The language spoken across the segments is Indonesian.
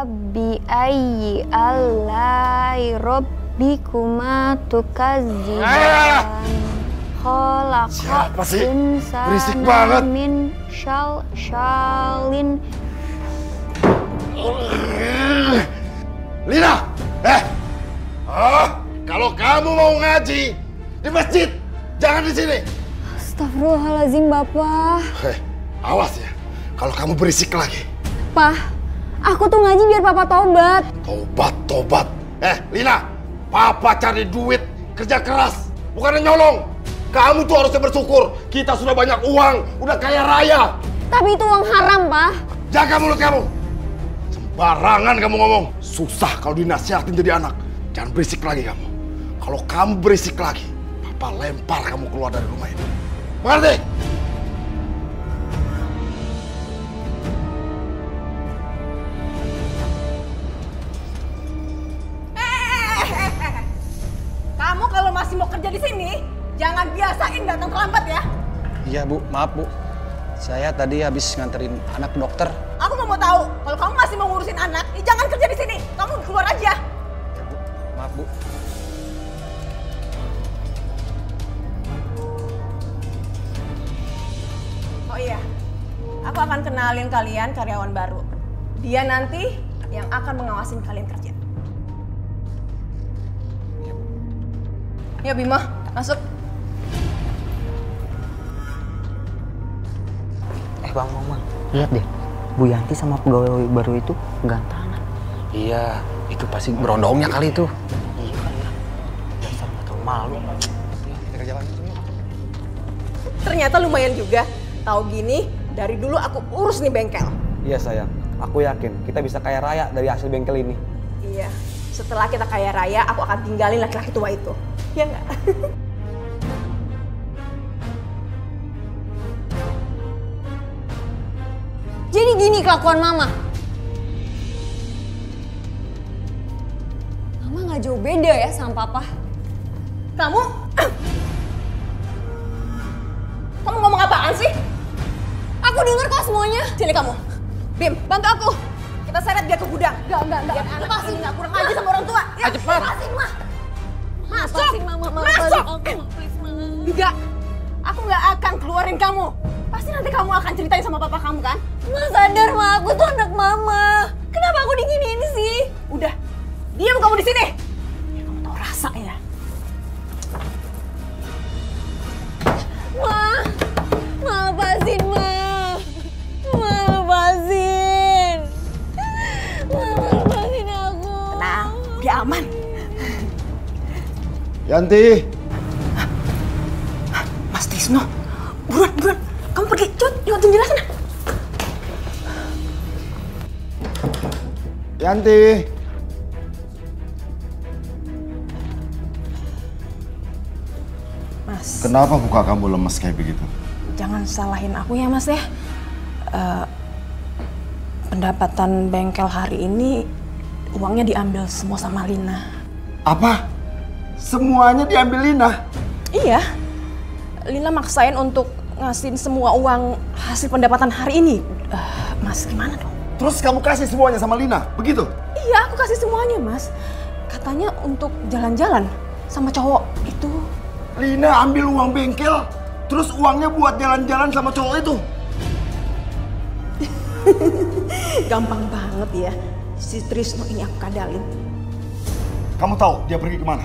Fabi ayyi alai rabbikuma tukadziban. Siapa sih? Berisik banget. Min shalin. Lina! Kalau kamu mau ngaji di masjid, jangan di sini. Astagfirullahaladzim, Bapak. Awas ya, kalau kamu berisik lagi. Pak, aku tuh ngaji biar Papa tobat. Tobat. Lina, Papa cari duit, kerja keras, bukan nyolong. Kamu tuh harusnya bersyukur. Kita sudah banyak uang, udah kaya raya. Tapi itu uang haram, Pak. Jaga mulut kamu. Sembarangan kamu ngomong. Susah kalau dinasihatin jadi anak. Jangan berisik lagi kamu. Kalau kamu berisik lagi, Papa lempar kamu keluar dari rumah ini. Mengerti? Kamu kalau masih mau kerja di sini, jangan biasain datang terlambat ya. Iya Bu, maaf Bu. Saya tadi habis nganterin anak ke dokter. Aku nggak mau tahu. Kalau kamu masih mau ngurusin anak, ya jangan kerja di sini. Kamu keluar aja. Ya Bu, maaf Bu. Oh iya, aku akan kenalin kalian karyawan baru. Dia nanti yang akan mengawasin kalian kerja. Ya Bima, masuk. Bang Mama, lihat deh, Bu Yanti sama pegawai baru itu gantangan. Iya, itu pasti berondongnya kali itu. Iya kan ya, dasar nggak tahu malu. Kita ke jalan yuk. Ternyata lumayan juga. Tahu gini, dari dulu aku urus nih bengkel. Iya sayang, aku yakin kita bisa kaya raya dari hasil bengkel ini. Iya, setelah kita kaya raya, aku akan tinggalin laki-laki tua itu. Ya nggak? Jadi gini kelakuan Mama. Mama nggak jauh beda ya sama Papa. Kamu ngomong apaan sih? Aku denger kok semuanya. Sini kamu. Bim, bantu aku. Kita seret dia ke gudang. Enggak. Biar anak ini nggak kurang aja sama orang tua. Ya, Cepat. lepasin, Mah. Masuk. Lepasin, Mama. Masuk. Aku, please, Mama. Enggak. Aku nggak akan keluarin kamu. Pasti nanti kamu akan ceritain sama papa kamu kan? Ma sadar, Ma. Aku tuh anak Mama. Kenapa aku diginiin sih? Udah. Diam kamu di sini. Ya, kamu tahu rasa ya. Ma lepasin, Ma. Ma lepasin. Ma lepasin aku. Tenang, udah aman. Yanti. Mas Tisno, buruan. Kamu pergi, cepet, lewat jendela sana. Yanti. Mas, Kenapa muka kamu lemes kayak begitu? jangan salahin aku ya Mas ya. Pendapatan bengkel hari ini uangnya diambil semua sama Lina. Apa? Semuanya diambil Lina? Iya, Lina maksain untuk ngasihin semua uang hasil pendapatan hari ini. Mas, gimana dong? Terus kamu kasih semuanya sama Lina? Begitu? Iya, aku kasih semuanya, Mas. Katanya untuk jalan-jalan sama cowok itu. Lina ambil uang bengkel, terus uangnya buat jalan-jalan sama cowok itu? Gampang banget ya, si Trisno ini aku kadalin. Kamu tahu dia pergi kemana?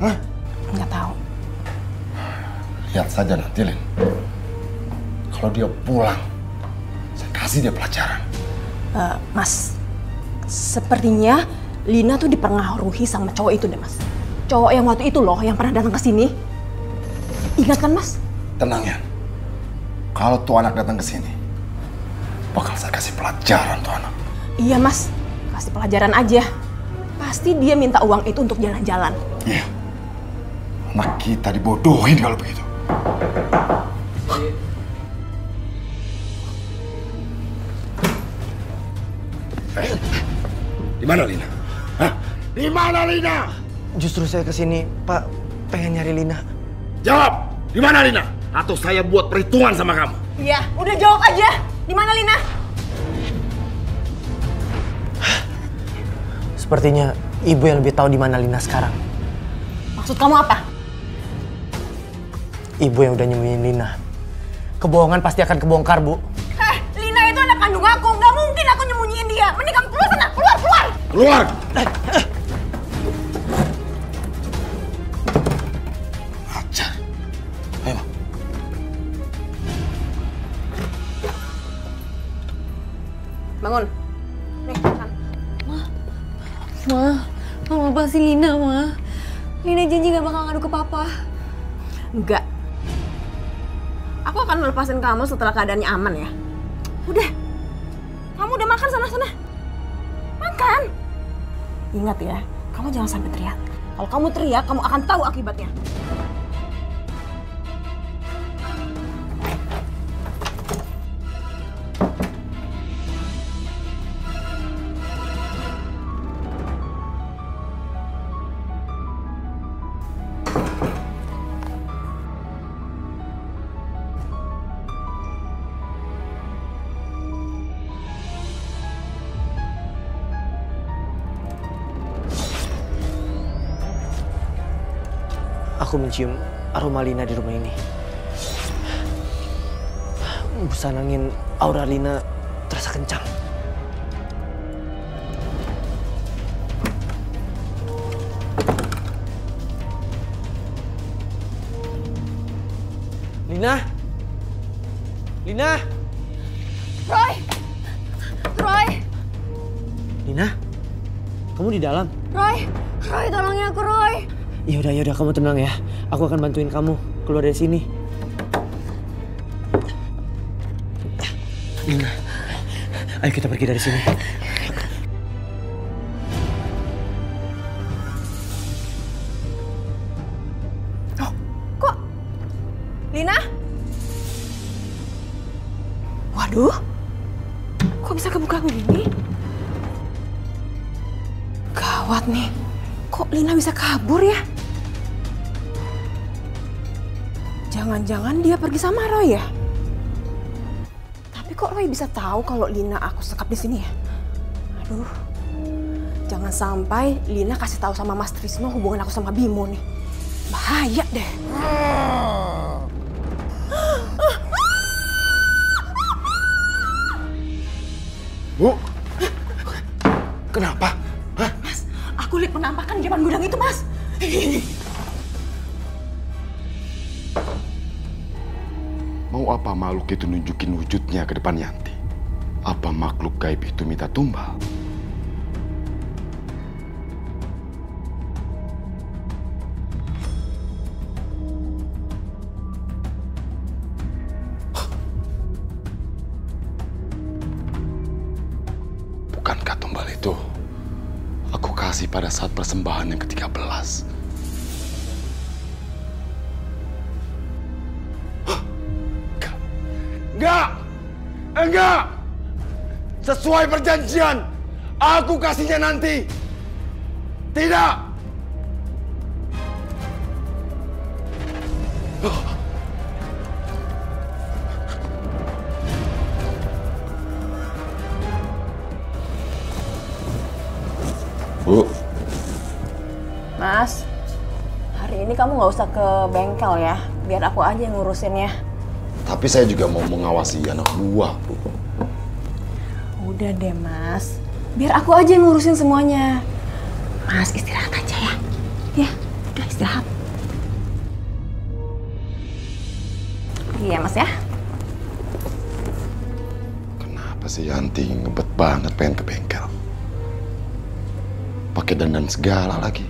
Hah? Nggak tahu. Lihat saja nanti, Lin. Kalau dia pulang, saya kasih dia pelajaran. Mas, sepertinya Lina tuh dipengaruhi sama cowok itu deh, Mas. Cowok yang waktu itu loh, yang pernah datang ke sini. Ingat kan, Mas? Tenang ya. Kalau tuh anak datang ke sini, bakal saya kasih pelajaran tuh anak. Iya, Mas. Kasih pelajaran aja. Pasti dia minta uang itu untuk jalan-jalan. Iya. Anak kita dibodohin kalau begitu. Di mana Lina? Hah? Di mana Lina? Justru saya kesini, Pak, pengen nyari Lina. Jawab! Di mana Lina? Atau saya buat perhitungan sama kamu? Iya, udah jawab aja. Di mana Lina? Sepertinya ibu yang lebih tahu di mana Lina sekarang. Maksud kamu apa? Ibu yang udah nyembunyiin Lina. Kebohongan pasti akan kebongkar, Bu. Lina itu anak kandung aku. Nggak mungkin aku nyembunyiin dia. Mending kamu keluar sana. Keluar, keluar. Keluar! Ajar. Ayo, Ma. Bangun. Nih, makan. Mama pasti Lina, Ma. Lina janji gak bakal ngadu ke Papa. Enggak. Aku akan melepasin kamu setelah keadaannya aman ya. Udah. Kamu udah makan sana-sana. Makan. Ingat ya, kamu jangan sampai teriak. Kalau kamu teriak, kamu akan tahu akibatnya. Aku mencium aroma Lina di rumah ini. Busan angin aura Lina terasa kencang. Lina? Lina? Roy! Roy! Lina? Kamu di dalam? Roy! Roy, tolongin aku, Roy! Yaudah, kamu tenang ya. Aku akan bantuin kamu keluar dari sini. Lina, ayo kita pergi dari sini. Oh, kok? Lina? Waduh, kok bisa kebuka begini? Gawat nih, kok Lina bisa kabur ya? Jangan-jangan dia pergi sama Roy ya? Tapi kok Roy bisa tahu kalau Lina aku sekap di sini ya? Aduh, jangan sampai Lina kasih tahu sama Mas Trisno hubungan aku sama Bimo nih. Bahaya deh. Bu, kenapa? Hah? Mas, aku lihat penampakan di depan gudang itu, Mas. Mau apa makhluk itu nunjukin wujudnya ke depan Yanti? Apa makhluk gaib itu minta tumbal? Bukankah tumbal itu aku kasih pada saat persembahan yang ke-13? Enggak! Sesuai perjanjian, aku kasihnya nanti. Tidak! Bu. Mas, hari ini kamu nggak usah ke bengkel ya. Biar aku aja yang ngurusinnya. Tapi saya juga mau mengawasi anak buah, Bu. Udah deh, Mas. Biar aku aja yang ngurusin semuanya. Mas, istirahat aja ya. Ya, udah istirahat. Iya, Mas ya. Kenapa sih Yanti ngebet banget pengen ke bengkel? Pakai dandan segala lagi.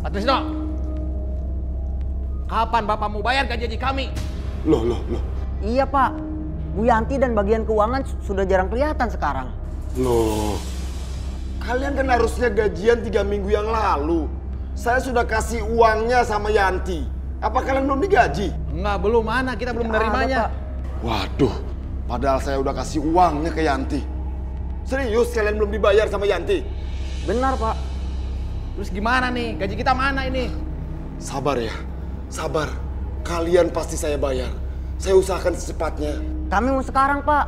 Pak Trisno, kapan Bapak mau bayar gaji kami? Loh. Iya Pak, Bu Yanti dan bagian keuangan sudah jarang kelihatan sekarang. Loh, kalian kan harusnya gajian 3 minggu yang lalu. Saya sudah kasih uangnya sama Yanti. Apa kalian belum digaji? Enggak, belum. Mana? Kita belum menerimanya. Waduh, padahal saya udah kasih uangnya ke Yanti. Serius kalian belum dibayar sama Yanti? Benar Pak. Terus gimana nih? Gaji kita mana ini? Sabar ya, sabar. Kalian pasti saya bayar. Saya usahakan secepatnya. Kami mau sekarang, Pak.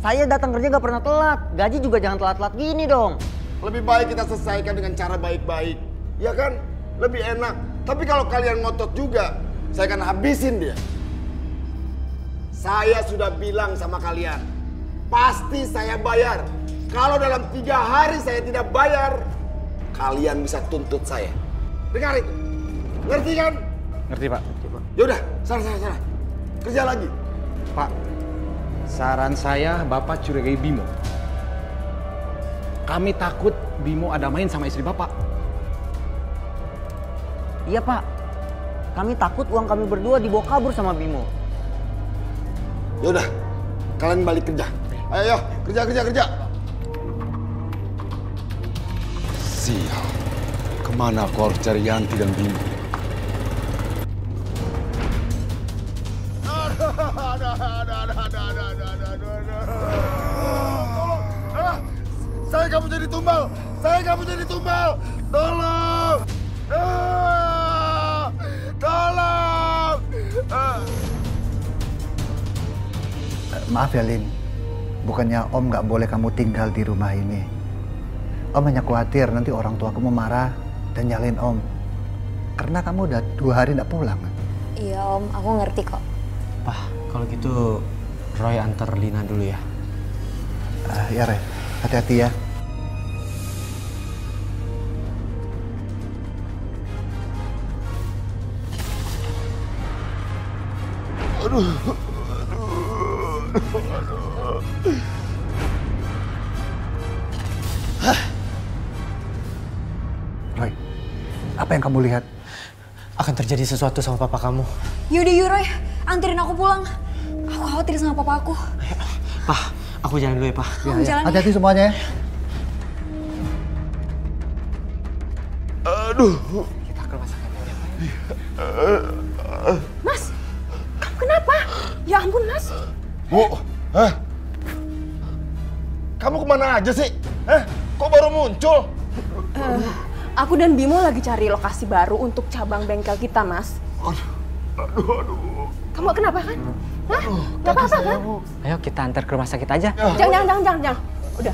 Saya datang kerja gak pernah telat. Gaji juga jangan telat-telat gini dong. Lebih baik kita selesaikan dengan cara baik-baik. Ya kan? Lebih enak. Tapi kalau kalian ngotot juga, saya akan habisin dia. Saya sudah bilang sama kalian, pasti saya bayar. Kalau dalam 3 hari saya tidak bayar, kalian bisa tuntut saya. Dengar itu. Ngerti kan? Ngerti, Pak. Yaudah, sana. Kerja lagi. Pak, saran saya Bapak curigai Bimo. Kami takut Bimo ada main sama istri Bapak. Iya, Pak. Kami takut uang kami berdua dibawa kabur sama Bimo. Yaudah, kalian balik kerja. Ayo, kerja. Sial, kemana aku harus cari Yanti dan Bimo? Saya nggak mau jadi tumbal. Tolong. Tolong. Maaf ya, Lin. Bukannya Om nggak boleh kamu tinggal di rumah ini. Om hanya khawatir nanti orang tua kamu marah dan nyalain Om. Karena kamu udah 2 hari nggak pulang. Iya Om, aku ngerti kok. Pak, kalau gitu Roy antar Lina dulu ya. Ya, Roy. Hati-hati ya. Roy, apa yang kamu lihat? Akan terjadi sesuatu sama papa kamu. Yaudah Roy, anterin aku pulang. Aku khawatir sama papa aku. Pak, aku jalan dulu ya, Pak. Om jalan ya. Hati-hati semuanya ya. Aduh. Kita ke rumah sakit ya, Pak. Mas, kamu kenapa? Ya ampun, Mas. Bu, kamu kemana aja sih? Kok baru muncul? Aku dan Bimo lagi cari lokasi baru untuk cabang bengkel kita, Mas. Aduh. Kamu kenapa kan? Hah? Gak apa-apa kan? Ayo kita antar ke rumah sakit aja. Jangan. Udah.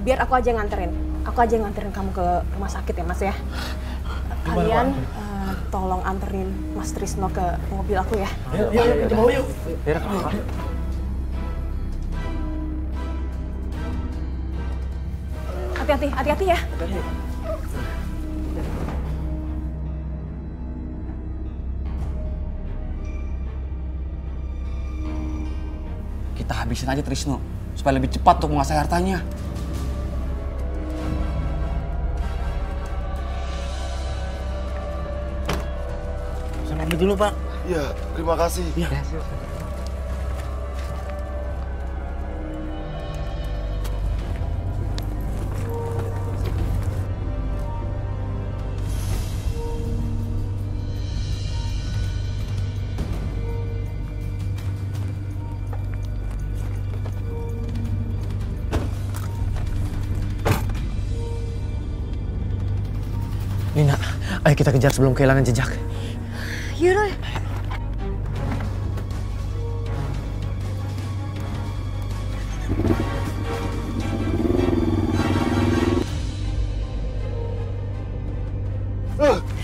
Biar aku aja yang nganterin. Aku aja yang nganterin kamu ke rumah sakit ya, Mas ya. Kalian tolong anterin Mas Trisno ke mobil aku ya. Yuk. Hati-hati ya. Kita habisin aja Trisno, supaya lebih cepat untuk menguasai hartanya. Saya pamit dulu, Pak. Ya, terima kasih. Iya. Lina, ayo kita kejar sebelum kehilangan jejak. Yuk Roy.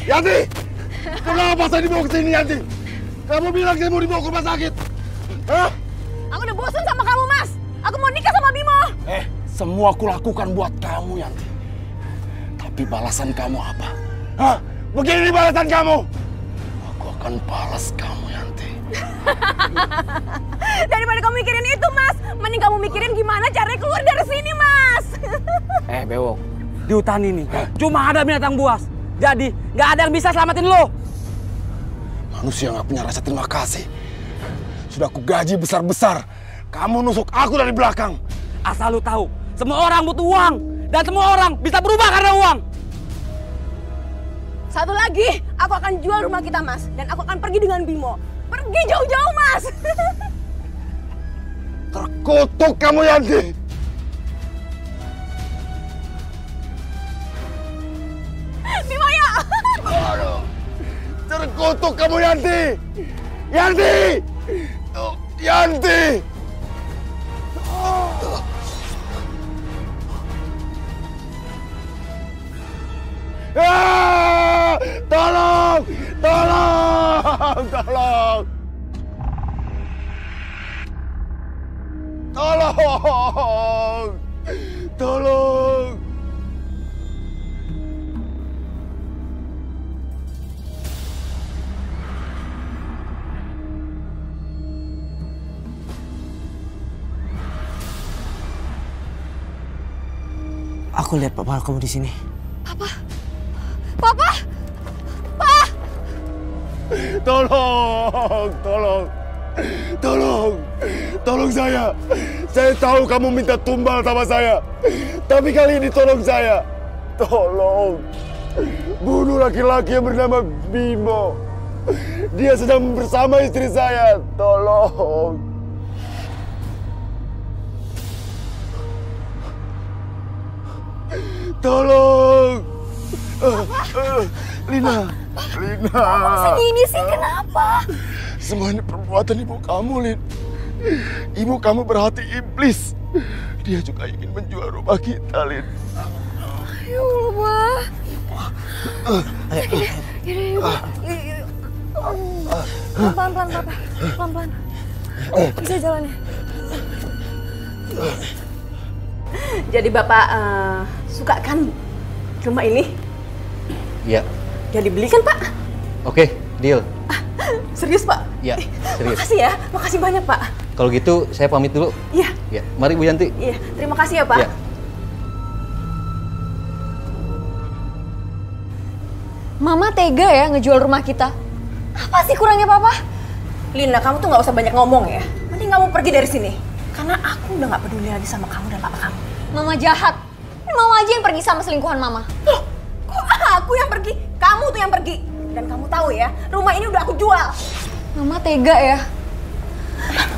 Yanti! Kenapa saya dibawa ke sini, Yanti? Kamu bilang saya mau dibawa ke rumah sakit. Hah? Aku udah bosan sama kamu, Mas. Aku mau nikah sama Bimo. Semua aku lakukan buat kamu, Yanti. Tapi balasan kamu apa? Hah? Begini balasan kamu. Aku akan balas kamu, Yanti. Daripada kamu mikirin itu, Mas. Mending kamu mikirin gimana caranya keluar dari sini, Mas. Bewok, di hutan ini cuma ada binatang buas. Jadi nggak ada yang bisa selamatin lo. Manusia nggak punya rasa terima kasih. Sudah aku gaji besar-besar. Kamu nusuk aku dari belakang. Asal lu tahu, semua orang butuh uang. Dan semua orang bisa berubah karena uang. Satu lagi, aku akan jual rumah kita, Mas. Dan aku akan pergi dengan Bimo. Pergi jauh-jauh, Mas. Terkutuk kamu, Yanti. Bimo, ya! Aduh. Terkutuk kamu, Yanti. Yanti! Yanti! Ah! Tolong! Tolong! Tolong! Tolong! Tolong! Aku lihat papa kamu di sini. Papa! Papa! Pa! Tolong! Tolong! Tolong! Tolong saya! Saya tahu kamu minta tumbal sama saya. Tapi kali ini tolong saya. Tolong! Bunuh laki-laki yang bernama Bimo. Dia sedang bersama istri saya. Tolong! Tolong! Lina! Lina! Segini sih, kenapa? Semua ini perbuatan ibu kamu, Lin. Ibu kamu berhati iblis. Dia juga ingin menjual rumah kita, Lin. Ya Allah, Pak. Yuk. Pelan-pelan, Papa. Pelan-pelan. Bisa jalannya. Jadi Bapak suka kan rumah ini? Iya. Jadi beli kan Pak? Oke, deal. Serius Pak? Iya, serius. Makasih ya, makasih banyak Pak. Kalau gitu saya pamit dulu. Iya. Ya, mari Bu Yanti. Iya, terima kasih ya Pak. Ya. Mama tega ya ngejual rumah kita. Apa sih kurangnya Papa? Lina, kamu tuh nggak usah banyak ngomong ya. Mending kamu pergi dari sini. Karena aku udah nggak peduli lagi sama kamu dan papa kamu. Mama jahat. Mama aja yang pergi sama selingkuhan Mama. Loh, kok aku yang pergi? Kamu tuh yang pergi. Dan kamu tahu ya, rumah ini udah aku jual. Mama tega ya.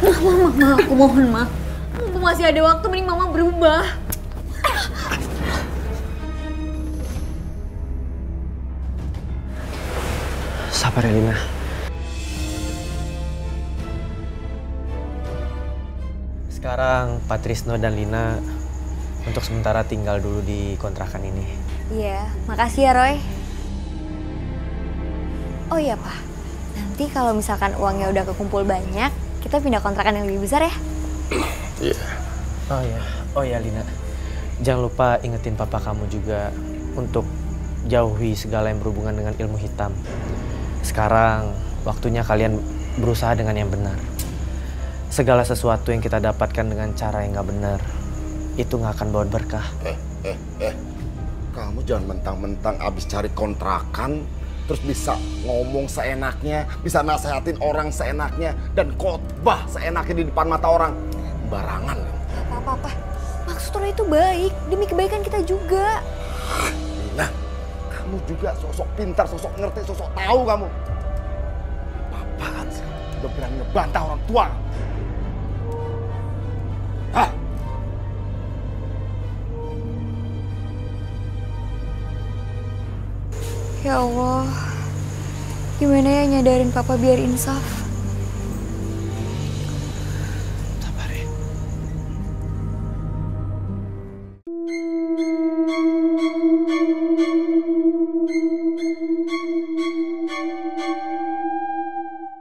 Mama, aku mohon, Ma. Mumpung masih ada waktu, mending Mama berubah. Sabar ya, Lina. Sekarang Patrisno dan Lina untuk sementara tinggal dulu di kontrakan ini. Iya, makasih ya Roy. Oh iya Pak, nanti kalau misalkan uangnya udah kekumpul banyak, kita pindah kontrakan yang lebih besar ya? Iya. Oh ya Lina, jangan lupa ingetin papa kamu juga untuk jauhi segala yang berhubungan dengan ilmu hitam. Sekarang waktunya kalian berusaha dengan yang benar. Segala sesuatu yang kita dapatkan dengan cara yang nggak benar, itu nggak akan bawa berkah. Kamu jangan mentang-mentang abis cari kontrakan, terus bisa ngomong seenaknya, bisa nasehatin orang seenaknya, dan khotbah seenaknya di depan mata orang. Barangan. Apa-apa, maksud Roy itu baik, demi kebaikan kita juga. Nah, kamu juga sosok pintar, sosok ngerti, sosok tahu kamu. Apaan sih? Udah berani ngebantah orang tua. Hah? Ya Allah, gimana ya nyadarin Papa biar insaf?